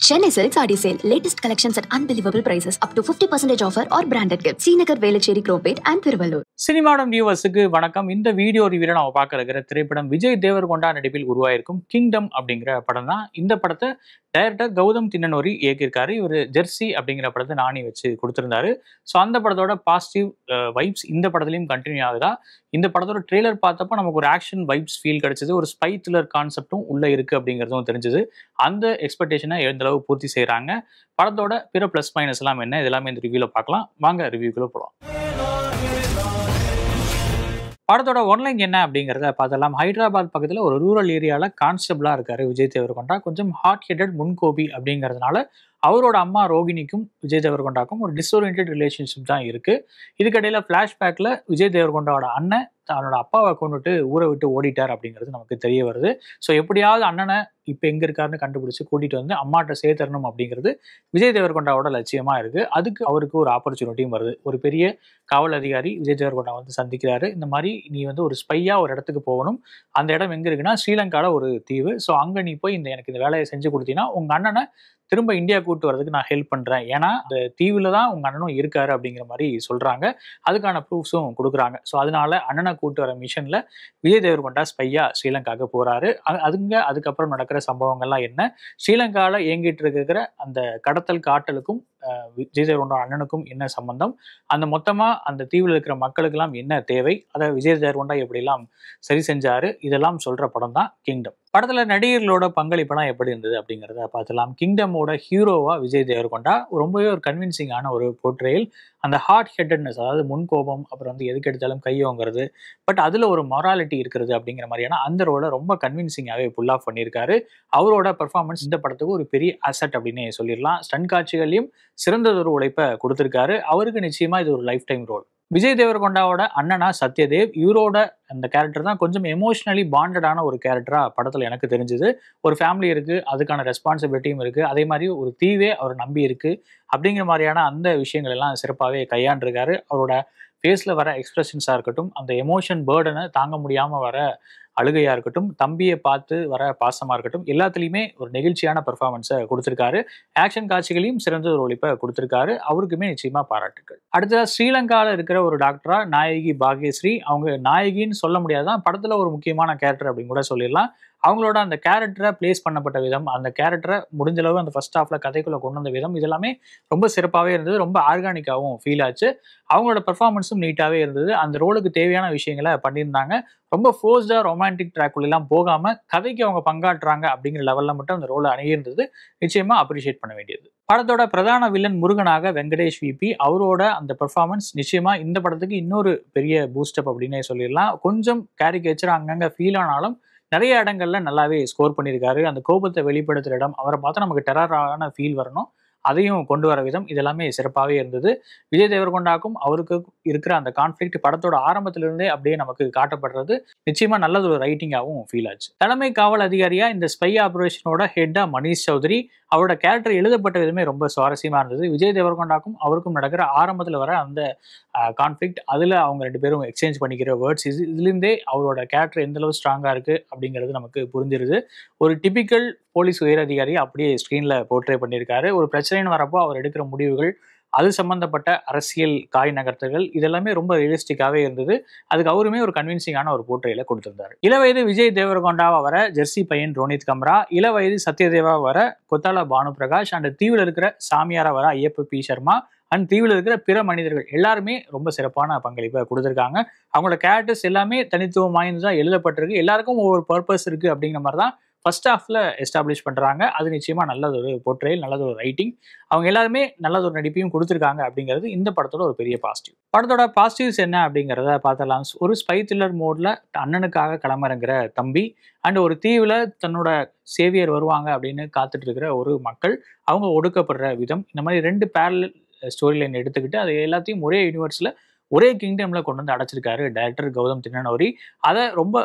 Chennai Silks Saadi Sale. Latest collections at unbelievable prices. Up to 50% offer or branded gifts. Srinagar, Velachery, Cropate and Thiruvallur. சினிமாடம் வியூவர்ஸுக்கு வணக்கம். இந்த video ரிவ்யூல நம்ம பார்க்க இருக்கிற திரைப்படம் விஜய் தேவர்கொண்டா நடிப்பில் உருவாயிருக்கும் கிங்டம் அப்படிங்கிற படம் தான். இந்த படத்தை டைரக்டர் கௌதம் தின்னனூரி இயக்கியிருக்காரு. இவர் ஜெர்சி அப்படிங்கிற படத்தை நானி வச்சு கொடுத்திருந்தாரு. ஸோ அந்த படத்தோட பாசிட்டிவ் வைப்ஸ் இந்த படத்துலையும் கண்டினியூ ஆகுதா. இந்த படத்தோட ட்ரெய்லர் பார்த்தப்போ நமக்கு ஒரு ஆக்ஷன் வைப்ஸ் ஃபீல் கிடைச்சது. ஒரு ஸ்பை த்ரில்லர் கான்செப்டும் உள்ள இருக்கு அப்படிங்கிறதும் தெரிஞ்சது. அந்த எக்ஸ்பெக்டேஷனை எந்தளவு பூர்த்தி செய்கிறாங்க. படத்தோட பிற ப்ளஸ் மைனஸ் எல்லாம் என்ன, இதெல்லாமே இந்த ரிவ்யூல பார்க்கலாம். வாங்க ரிவ்யூக்குள்ள போகலாம். படத்தோட ஒன்லைன் என்ன அப்படிங்கிறத பார்த்தலாம். ஹைதராபாத் பக்கத்தில் ஒரு ரூரல் ஏரியாவில் கான்ஸ்டபிளாக இருக்காரு விஜய் தேவர்கொண்டா. கொஞ்சம் ஹாட் ஹெட்டட் முன்கோபி அப்படிங்கிறதுனால அவரோட அம்மா ரோகிணிக்கும் விஜய் தேவர்கொண்டாக்கும் ஒரு டிஸ்ஓரியன்டட் ரிலேஷன்ஷிப் தான் இருக்குது. இதுக்கிடையில் ஃப்ளாஷ்பேக்கில் விஜய் தேவர்கொண்டாவோட அண்ணன் தன்னோட அப்பாவை கொண்டுட்டு ஊரை விட்டு ஓடிட்டார் அப்படிங்கிறது நமக்கு தெரிய வருது. ஸோ எப்படியாவது அண்ணனை இப்போ எங்கே இருக்காருன்னு கண்டுபிடிச்சி கூட்டிகிட்டு வந்து அம்மாட்ட சேர்த்தரணும் அப்படிங்கிறது விஜய் தேவர்கொண்டாவோட லட்சியமாக இருக்குது. அதுக்கு அவருக்கு ஒரு ஆப்பர்ச்சுனிட்டியும் வருது. ஒரு பெரிய காவல் அதிகாரி விஜய் தேவர்கொண்டா வந்து சந்திக்கிறாரு. இந்த மாதிரி நீ வந்து ஒரு ஸ்பையாக ஒரு இடத்துக்கு போகணும். அந்த இடம் எங்கே இருக்குன்னா ஸ்ரீலங்காவில் ஒரு தீவு. ஸோ அங்கே நீ போய் எனக்கு இந்த வேலையை செஞ்சு கொடுத்தீங்கன்னா உங்கள் அண்ணனை திரும்ப இந்தியா கூட்டு வரதுக்கு நான் ஹெல்ப் பண்ணுறேன். ஏன்னா அந்த தீவில் தான் உங்கள் அண்ணனும் இருக்காரு அப்படிங்கிற மாதிரி சொல்கிறாங்க. அதுக்கான ப்ரூஃப்ஸும் கொடுக்குறாங்க. ஸோ அதனால அண்ணனை கூட்டு வர மிஷனில் விஜய் தேவர்கொண்டா ஸ்பையா ஸ்ரீலங்காவுக்கு போகிறாரு. அதுக்கப்புறம் நடக்கிற சம்பவங்கள்லாம் என்ன, ஸ்ரீலங்காவில் இயங்கிட்டு இருக்கிற அந்த கடத்தல் காட்டலுக்கும் விஜய் தேவர்கொண்டா அண்ணனுக்கும் என்ன சம்பந்தம், அந்த மொத்தமாக அந்த தீவில் இருக்கிற மக்களுக்கெல்லாம் என்ன தேவை, அதை விஜய் தேவர்கொண்டா எப்படிலாம் சரி செஞ்சாரு, இதெல்லாம் சொல்கிற படம் தான் கிங்டம். படத்தில் நடிகர்களோட பங்களிப்பெல்லாம் எப்படி இருந்தது அப்படிங்கிறத பார்த்துலாம். கிங்டமோட ஹீரோவா விஜய் தேவர்கொண்டா ரொம்பவே ஒரு கன்வின்சிங்கான ஒரு போர்ட்ரேயல். அந்த ஹார்ட் ஹெட்டட்னஸ், அதாவது முன்கோபம், அப்புறம் வந்து எதுக்கு எடுத்தாலும் கையோங்கிறது, பட் அதில் ஒரு மொராலிட்டி இருக்கிறது அப்படிங்கிற மாதிரியான அந்த ரோலை ரொம்ப கன்வின்சிங்காகவே புல் ஆஃப் பண்ணியிருக்காரு. அவரோட பெர்ஃபார்மன்ஸ் இந்த படத்துக்கு ஒரு பெரிய அசெட் அப்படின்னு சொல்லிடலாம். ஸ்டன் காட்சிகளையும் சிறந்ததொரு உழைப்பை கொடுத்துருக்காரு. அவருக்கு நிச்சயமா இது ஒரு லைஃப் டைம் ரோல். விஜய் தேவர்கொண்டாவோட அண்ணனா சத்யதேவ், இவரோட அந்த கேரக்டர் தான் கொஞ்சம் எமோஷனலி பாண்டடான ஒரு கேரக்டராக படத்தில் எனக்கு தெரிஞ்சுது. ஒரு ஃபேமிலி இருக்குது, அதுக்கான ரெஸ்பான்சிபிலிட்டியும் இருக்குது, அதே மாதிரி ஒரு தீவே அவர் நம்பி இருக்குது அப்படிங்கிற மாதிரியான அந்த விஷயங்கள் எல்லாம் சிறப்பாகவே கையாண்டிருக்காரு. அவரோட ஃபேஸில் வர எக்ஸ்பிரஷன்ஸாக இருக்கட்டும், அந்த எமோஷன் பேர்டனை தாங்க முடியாமல் வர அழுகையாக இருக்கட்டும், தம்பியை பார்த்து வர பாசமாக இருக்கட்டும், எல்லாத்துலேயுமே ஒரு நெகிழ்ச்சியான பெர்ஃபார்மன்ஸை கொடுத்துருக்காரு. ஆக்ஷன் காட்சிகளையும் சிறந்த ஒரு ஒழிப்பை கொடுத்துருக்காரு. அவருக்குமே நிச்சயமாக பாராட்டுகள். அடுத்ததாக ஸ்ரீலங்காவில் இருக்கிற ஒரு டாக்டரா நாயகி பாக்யஸ்ரீ. அவங்க நாயகின்னு சொல்ல முடியாதான், படத்தில் ஒரு முக்கியமான கேரக்டர் அப்படின்னு கூட சொல்லிடலாம். அவங்களோட அந்த கேரக்டரை பிளேஸ் பண்ணப்பட்ட விதம், அந்த கேரக்டரை முடிஞ்சளவு அந்த ஃபர்ஸ்ட் ஹாஃப்ல கதைக்குள்ள கொண்டு வந்த விதம், இதெல்லாமே ரொம்ப சிறப்பாகவே இருந்தது. ரொம்ப ஆர்கானிக்காகவும் ஃபீல் ஆச்சு. அவங்களோட பெர்ஃபார்மன்ஸும் நீட்டாகவே இருந்தது. அந்த ரோலுக்கு தேவையான விஷயங்களை பண்ணியிருந்தாங்க. ரொம்ப ஃபோர்ஸ்டாக ரொமான்டிக் ட்ராக்குள்ளெல்லாம் போகாமல் கதைக்கு அவங்க பங்காற்றுறாங்க அப்படிங்கிற லெவலில் மட்டும் அந்த ரோலை அணுகியிருந்தது. நிச்சயமாக அப்ரிஷியேட் பண்ண வேண்டியது. படத்தோட பிரதான வில்லன் முருகனாக வெங்கடேஷ் விபி, அவரோட அந்த பெர்ஃபார்மன்ஸ் நிச்சயமாக இந்த படத்துக்கு இன்னொரு பெரிய பூஸ்டப் அப்படின்னே சொல்லிடலாம். கொஞ்சம் கேரிகேச்சர் அங்கங்கே ஃபீல் ஆனாலும் நிறைய இடங்கள்ல நல்லாவே ஸ்கோர் பண்ணியிருக்காரு. அந்த கோபத்தை வெளிப்படுத்துகிற இடம், அவரை பார்த்தா நமக்கு டெரரான ஃபீல் வரணும், அதையும் கொண்டு வர விதம், இதெல்லாமே சிறப்பாகவே இருந்தது. விஜய் தேவர்கொண்டாக்கும் அவருக்கு இருக்கிற அந்த கான்ஃப்ளிக்ட் படத்தோட ஆரம்பத்திலிருந்தே அப்படியே நமக்கு காட்டப்படுறது நிச்சயமா நல்லது ஒரு ரைட்டிங்காகவும் ஃபீல் ஆச்சு. தலைமை காவல் அதிகாரியா இந்த ஸ்பை ஆபரேஷனோட ஹெட்டா மணிஷ் சௌத்ரி, அவரோட கேரக்டர் எழுதப்பட்ட விதமே ரொம்ப சுவாரஸ்யமா இருந்தது. விஜய் தேவர்கொண்டாக்கும் அவருக்கும் நடக்கிற ஆரம்பத்தில் வர அந்த கான்ஃப்ளிக்ட், அதில் அவங்க ரெண்டு பேரும் எக்ஸ்சேஞ்ச் பண்ணிக்கிற வேர்ட்ஸ், இதுலேருந்தே அவரோட கேரக்டர் எந்த அளவு ஸ்ட்ராங்காக இருக்குது அப்படிங்கிறது நமக்கு புரிஞ்சிருது. ஒரு டிபிக்கல் போலீஸ் உயரதிகாரி அப்படியே ஸ்க்ரீனில் போர்ட்ரே பண்ணியிருக்காரு. ஒரு பிரச்சனைன்னு வரப்போ அவர் எடுக்கிற முடிவுகள், அது சம்பந்தப்பட்ட அரசியல் காய் நகர்த்தல்கள், இதெல்லாமே ரொம்ப ரியலிஸ்டிக்காகவே இருந்தது. அதுக்கு அவருமே ஒரு கன்வின்சிங்கான ஒரு போர்ட்ரேல கொடுத்திருந்தாரு. இளவயது விஜய் தேவர்கொண்டாவா வர ஜெர்சி பையன் ரோனித் கம்ரா, இளவயது சத்யதேவா வர கொத்தாலா பானு பிரகாஷ், அண்ட் தீவில் இருக்கிற சாமியாரா வர ஐயப்ப பி சர்மா, அண்ட் தீவில் இருக்கிற பிற மனிதர்கள் எல்லாருமே ரொம்ப சிறப்பான பங்களிப்பை கொடுத்துருக்காங்க. அவங்களோட கேரக்டர்ஸ் எல்லாமே தனித்துவம் வாய்ந்ததாக எழுதப்பட்டிருக்கு. எல்லாருக்கும் ஒவ்வொரு பர்பஸ் இருக்குது அப்படிங்கிற மாதிரி தான் ஃபர்ஸ்ட் ஹாஃப்ல எஸ்டாப்ளிஷ் பண்ணுறாங்க. அது நிச்சயமாக நல்லதொரு போர்ட்ரேல், நல்லதொரு ரைட்டிங். அவங்க எல்லாருமே நல்லதொரு நடிப்பையும் கொடுத்துருக்காங்க அப்படிங்கிறது இந்த படத்தோட ஒரு பெரிய பாசிட்டிவ். படத்தோட பாசிட்டிவ்ஸ் என்ன அப்படிங்கிறத பார்த்தலாம். ஒரு ஸ்பை த்ரில்லர் மோட்ல அண்ணனுக்காக களமிறங்குற தம்பி, அண்ட் ஒரு தீவில் தன்னோட சேவியர் வருவாங்க அப்படின்னு காத்துட்டு இருக்கிற ஒரு மக்கள், அவங்க ஒடுக்கப்படுற விதம், இந்த மாதிரி ரெண்டு பேரலல் ஸ்டோரி லைன் எடுத்துக்கிட்டு அது எல்லாத்தையும் ஒரே யூனிவர்ஸில் ஒரே கிங்டம்ல கொண்டு வந்து அடைச்சிருக்காரு டைரக்டர் கௌதம் தின்னனூரி. அதை ரொம்ப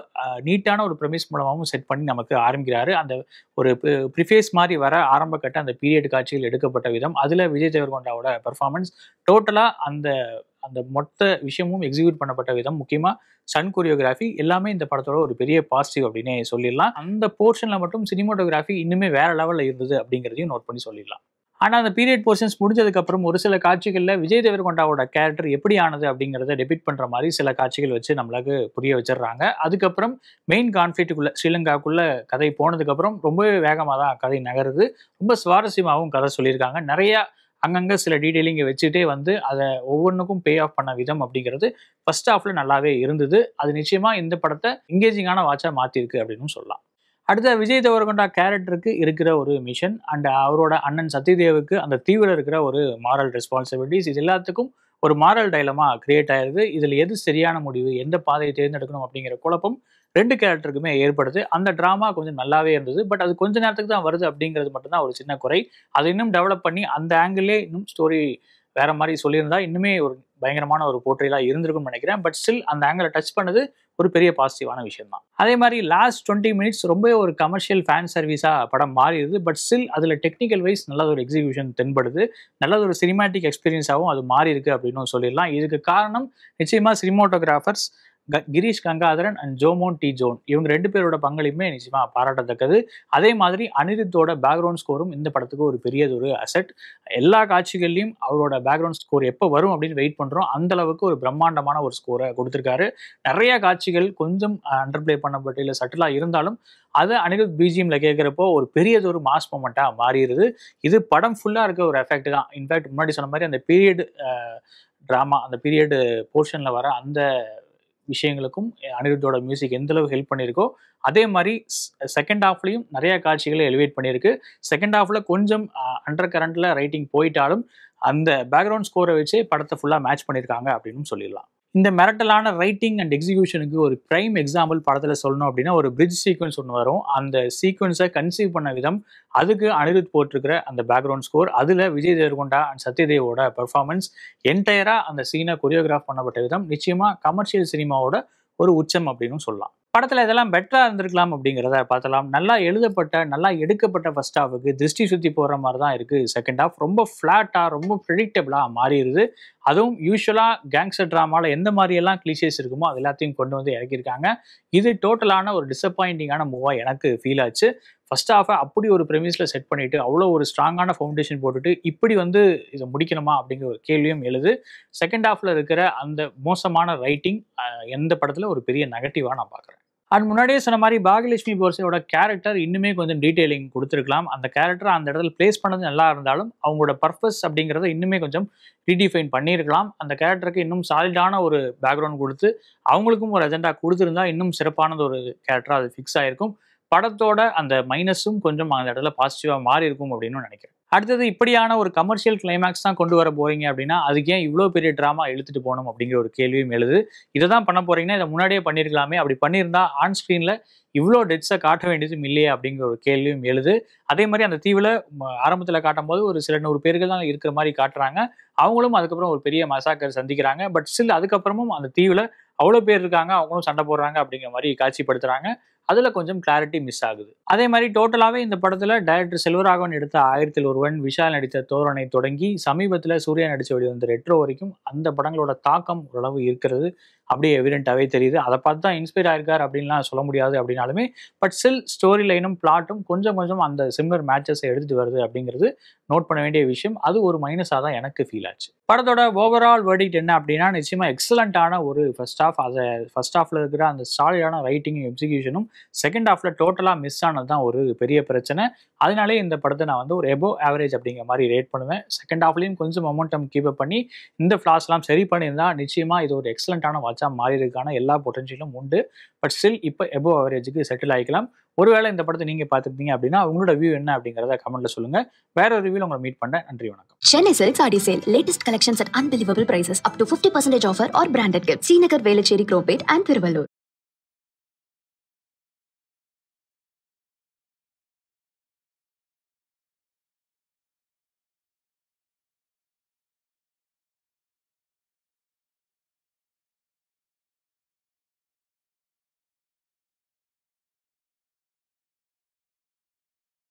நீட்டான ஒரு ப்ரெமிஸ் மூலமாகவும் செட் பண்ணி நமக்கு ஆரம்பிக்கிறாரு. அந்த ஒரு ப்ரிஃபேஸ் மாதிரி வர ஆரம்ப கட்ட அந்த பீரியட் காட்சிகள் எடுக்கப்பட்ட விதம், அதில் விஜய் தேவர்கொண்டாவோட பெர்ஃபார்மன்ஸ் டோட்டலாக அந்த அந்த மொத்த விஷயமும் எக்ஸிக்யூட் பண்ணப்பட்ட விதம், முக்கியமா சன் கொரியோகிராஃபி எல்லாமே இந்த படத்தோட ஒரு பெரிய பாசிட்டிவ் அப்படின்னே சொல்லிடலாம். அந்த போர்ஷன்ல மட்டும் சினிமாட்டோகிராஃபி இன்னுமே வேற லெவல்ல இருந்தது அப்படிங்கிறதையும் நோட் பண்ணி சொல்லிடலாம். ஆனா அந்த பீரியட் போர்ஷன்ஸ் முடிஞ்சதுக்கு அப்புறம் ஒரு சில காட்சிகள்ல விஜய் தேவரகொண்டாவோட கேரக்டர் எப்படி ஆனது அப்படிங்கிறத டெபிட் பண்ற மாதிரி சில காட்சிகள் வச்சு நம்மளுக்கு புரிய வச்சிடுறாங்க. அதுக்கப்புறம் மெயின் கான்ஃபிளிக்ட்டுக்குள்ள ஸ்ரீலங்காக்குள்ள கதை போனதுக்கு அப்புறம் ரொம்பவே வேகமாக தான் கதை நகருது. ரொம்ப சுவாரஸ்யமாகவும் கதை சொல்லியிருக்காங்க. நிறைய அங்கங்க சில டீடைலிங்கை வச்சுட்டே வந்து அதை ஒவ்வொன்றுக்கும் பே ஆஃப் பண்ண விதம் அப்படிங்கிறது ஃபர்ஸ்ட் ஹாஃப்ல நல்லாவே இருந்தது. அது நிச்சயமா இந்த படத்தை எங்கேஜிங்கான வாட்சா மாத்திருக்கு அப்படின்னு சொல்லலாம். அடுத்த விஜய் தேவரகொண்டா கேரக்டருக்கு இருக்கிற ஒரு மிஷன் அண்ட் அவரோட அண்ணன் சத்யதேவுக்கு அந்த தீவிர இருக்கிற ஒரு மாரல் ரெஸ்பான்சிபிலிட்டிஸ், இது எல்லாத்துக்கும் ஒரு மாரல் டைலமா கிரியேட் ஆயிருது. இதுல எது சரியான முடிவு, எந்த பாதையை தேர்ந்தெடுக்கணும் அப்படிங்கிற குழப்பம் ரெண்டு கேரக்டருக்குமே ஏற்படுது. அந்த டிராமா கொஞ்சம் நல்லாவே இருந்தது. பட் அது கொஞ்ச நேரத்துக்கு தான் வருது அப்படிங்கிறது மட்டும்தான் ஒரு சின்ன குறை. அதை இன்னும் டெவலப் பண்ணி அந்த ஆங்கிளே இன்னும் ஸ்டோரி வேற மாதிரி சொல்லியிருந்தா இன்னுமே ஒரு பயங்கரமான ஒரு போர்ட்ரேலா இருந்திருக்கும்னு நினைக்கிறேன். பட் ஸ்டில் அந்த ஆங்கிளை டச் பண்ணது ஒரு பெரிய பாசிட்டிவான விஷயம் தான். அதே மாதிரி லாஸ்ட் 20 மினிட்ஸ் ரொம்ப ஒரு கமர்ஷியல் ஃபேன் சர்வீஸா படம் மாறிடுது. பட் ஸ்டில் அதுல டெக்னிக்கல் வைஸ் நல்ல ஒரு எக்ஸிகியூஷன் தென்படுது. நல்ல ஒரு சினிமாட்டிக் எக்ஸ்பீரியன்ஸாகவும் அது மாறி இருக்கு அப்படின்னு சொல்லிடலாம். இதுக்கு காரணம் நிச்சயமா cinematographers Girish Gangadharan and Jomon T John, இவங்க ரெண்டு பேரோட பங்களிப்புமே நிச்சயமா பாராட்டத்தக்கது. அதே மாதிரி அனிருத்தோட பேக்ரவுண்ட் ஸ்கோரும் இந்த படத்துக்கு ஒரு பெரியது ஒரு அசெட். எல்லா காட்சிகள்லையும் அவரோட பேக்ரவுண்ட் ஸ்கோர் எப்போ வரும் அப்படின்னு வெயிட் பண்றோம். அந்த அளவுக்கு ஒரு பிரம்மாண்டமான ஒரு ஸ்கோரை கொடுத்திருக்காரு. நிறைய காட்சிகள் கொஞ்சம் அண்டர்பிளே பண்ணப்பட்டு இல்லை சட்டிலா இருந்தாலும் அது அனிருத் பிஜிஎம்ல கேட்கிறப்போ ஒரு பெரியது ஒரு மாஸ் மொமெண்டா மாறிடுது. இது படம் ஃபுல்லா இருக்க ஒரு எஃபெக்ட் தான். இன்ஃபேக்ட் முன்னாடி சொன்ன மாதிரி அந்த பீரியட் டிராமா, அந்த பீரியட் போர்ஷன்ல வர அந்த விஷயங்களுக்கும் அனிருத்தோட மியூசிக் எந்த அளவு ஹெல்ப் பண்ணியிருக்கோ அதே மாதிரி செகண்ட் ஹாஃப்லையும் நிறைய காட்சிகளை எலிவேட் பண்ணியிருக்கு. செகண்ட் ஹாஃப்ல கொஞ்சம் அண்டர் கரண்ட்ல ரைட்டிங் போயிட்டாலும் அந்த பேக்ரவுண்ட் ஸ்கோரை வச்சு படத்தை ஃபுல்லாக மேட்ச் பண்ணியிருக்காங்க அப்படின்னு சொல்லிடலாம். இந்த மிரட்டலான ரைட்டிங் அண்ட் எக்ஸிகியூஷனுக்கு ஒரு பிரைம் எக்ஸாம்பிள் படத்தில் சொல்லணும் அப்படின்னா ஒரு பிரிட்ஜ் சீக்வன்ஸ் ஒன்று வரும். அந்த சீக்வன்ஸை கன்சீவ் பண்ண விதம், அதுக்கு அனிருத் போட்டிருக்கிற அந்த பேக்ரவுண்ட் ஸ்கோர், அதில் விஜய் தேவரகொண்டா அண்ட் சத்யதேவோட பெர்ஃபார்மன்ஸ், என்டையரா அந்த சீனை கொரியோகிராஃப் பண்ணப்பட்ட விதம் நிச்சயமா கமர்ஷியல் சினிமாவோட ஒரு உச்சம் அப்படின்னு சொல்லலாம். படத்துல இதெல்லாம் பெட்டரா இருந்திருக்கலாம் அப்படிங்கிறத பார்த்தலாம். நல்லா எழுதப்பட்ட, நல்லா எடுக்கப்பட்ட ஃபர்ஸ்ட் ஹாஃபுக்கு திருஷ்டி சுத்தி போற மாதிரி தான் இருக்கு. செகண்ட் ஹாஃப் ரொம்ப ஃபிளாட்டா, ரொம்ப ப்ரெடிக்டபிளா மாறிடுது. அதுவும் யூஸ்வலா கேங்ஸ்டர் டிராமால எந்த மாதிரி எல்லாம் கிளிஷேஸ் இருக்குமோ அது எல்லாத்தையும் கொண்டு வந்து இறக்கியிருக்காங்க. இது டோட்டலான ஒரு டிசப்பாயிண்டிங்கான மூவா எனக்கு ஃபீல் ஆச்சு. ஃபர்ஸ்ட் ஹாஃபை அப்படி ஒரு ப்ரெமிஸ்ல செட் பண்ணிட்டு அவ்வளோ ஒரு ஸ்ட்ராங்கான ஃபவுண்டேஷன் போட்டுட்டு இப்படி வந்து இதை முடிக்கணுமா அப்படிங்கிற ஒரு கேள்வியும் எழுது. செகண்ட் ஹாஃப்ல இருக்கிற அந்த மோசமான ரைட்டிங் எந்த படத்துல ஒரு பெரிய நெகட்டிவா நான் பார்க்குறேன். அது முன்னாடியே சொன்ன மாதிரி பாகியலட்சுமி போர்சையோட கேரக்டர் இன்னுமே கொஞ்சம் டீட்டெயிலிங் கொடுத்துருக்கலாம். அந்த கேரக்டர் அந்த இடத்துல பிளேஸ் பண்ணது நல்லா இருந்தாலும் அவங்களோட பர்பஸ் அப்படிங்கிறத இன்னுமே கொஞ்சம் ரீடிஃபைன் பண்ணியிருக்கலாம். அந்த கேரக்டருக்கு இன்னும் சாலிடான ஒரு பேக்ரவுண்ட் கொடுத்து அவங்களுக்கும் ஒரு அஜெண்டா கொடுத்துருந்தா இன்னும் சிறப்பானது ஒரு கேரக்டராக அது ஃபிக்ஸ் ஆயிருக்கும். படத்தோட அந்த மைனஸும் கொஞ்சம் அந்த இடத்துல பாசிட்டிவாக மாறி இருக்கும் அப்படின்னு நினைக்கிறேன். அடுத்தது இப்படியான ஒரு கமர்ஷியல் கிளைமேக்ஸ் தான் கொண்டு வர போறீங்க அப்படின்னா அதுக்கு ஏன் இவ்வளோ பெரிய ட்ராமா இழுத்துட்டு போகணும் அப்படிங்கிற ஒரு கேள்வியும் எழுது. இதை தான் பண்ண போறீங்கன்னா இதை முன்னாடியே பண்ணியிருக்கலாமே, அப்படி பண்ணியிருந்தா ஆன் ஸ்க்ரீனில் இவ்வளோ டெட்ஸை காட்ட வேண்டியதும் இல்லையே அப்படிங்கிற ஒரு கேள்வியும் எழுது. அதே மாதிரி அந்த தீவில் ஆரம்பத்தில் காட்டும் போது ஒரு சில 100 பேர்கள் தான் இருக்கிற மாதிரி காட்டுறாங்க. அவங்களும் அதுக்கப்புறம் ஒரு பெரிய மசாக்கர் சந்திக்கிறாங்க. பட் ஸ்டில் அதுக்கப்புறமும் அந்த தீவில் அவ்வளோ பேர் இருக்காங்க, அவங்களும் சண்டை போடுறாங்க அப்படிங்கிற மாதிரி காட்சிப்படுத்துறாங்க. அதுல கொஞ்சம் கிளாரிட்டி மிஸ் ஆகுது. அதே மாதிரி டோட்டலாவே இந்த படத்துல டைரக்டர் செல்வராகவன் எடுத்த 1000ல் ஒருவன், விஷால் நடித்த தோரணை தொடங்கி சமீபத்துல சூர்யா நடிச்ச வெளிவந்த ரெட்ரோ வரைக்கும் அந்த படங்களோட தாக்கம் ஓரளவு இருக்கிறது அப்படியே எவிடென்ட்டாவே தெரியுது. அதை பார்த்து தான் இன்ஸ்பயர் ஆயிருக்காரு அப்படின்லாம் சொல்ல முடியாது அப்படின்னாலுமே பட் ஸ்டில் ஸ்டோரி லைனும் பிளாட்டும் கொஞ்சம் அந்த சிமிலர் மேட்சஸை எடுத்துட்டு வருது அப்படிங்கிறது நோட் பண்ண வேண்டிய விஷயம். அது ஒரு மைனஸாக தான் எனக்கு ஃபீல் ஆச்சு. படத்தோட ஓவரால் வெர்டிக்ட் என்ன அப்படின்னா நிச்சயமா எக்ஸலண்டான ஒரு ஃபர்ஸ்ட் ஹாஃப். அதை ஃபர்ஸ்ட் ஹாஃப்ல இருக்கிற அந்த சாலிடான ரைட்டிங்கும் எக்ஸிகியூஷனும் செகண்ட் ஹாஃப்ல டோட்டலா மிஸ் ஆனது தான் ஒரு பெரிய பிரச்சனை. அதனாலே இந்த படத்தை நான் வந்து ஒரு எபோவ் ஆவரேஜ் அப்படிங்கிற மாதிரி ரேட் பண்ணுவேன். செகண்ட் ஹாஃப்லையும் கொஞ்சம் மொமெண்டம் கீப் அப் பண்ணி இந்த ஃபிளாஸ்லாம் சரி பண்ணியிருந்தா நிச்சயமா இது ஒரு எக்ஸலண்டான வாட்சா மாறிறதுக்கான எல்லா பொட்டன்ஷியலும் உண்டு. பட் ஸ்டில் இப்போ எபோவ் ஆவரேஜுக்கு செட்டில் ஆகிக்கலாம். ஒருவேளை இந்த படத்தை நீங்க பார்த்துருந்தீங்க அப்படின்னா உங்களோட வியூ என்ன அப்படிங்கிறத கமெண்ட்ல சொல்லுங்க. வேற ஒரு ரிவ்யூல உங்களை மீட் பண்றேன். நன்றி, வணக்கம். Chennai Silks Adi Sale. Latest collections at unbelievable prices. Up to 50% offer or branded gifts. Srinagar, Velachery, Cropate and Thiruvallur.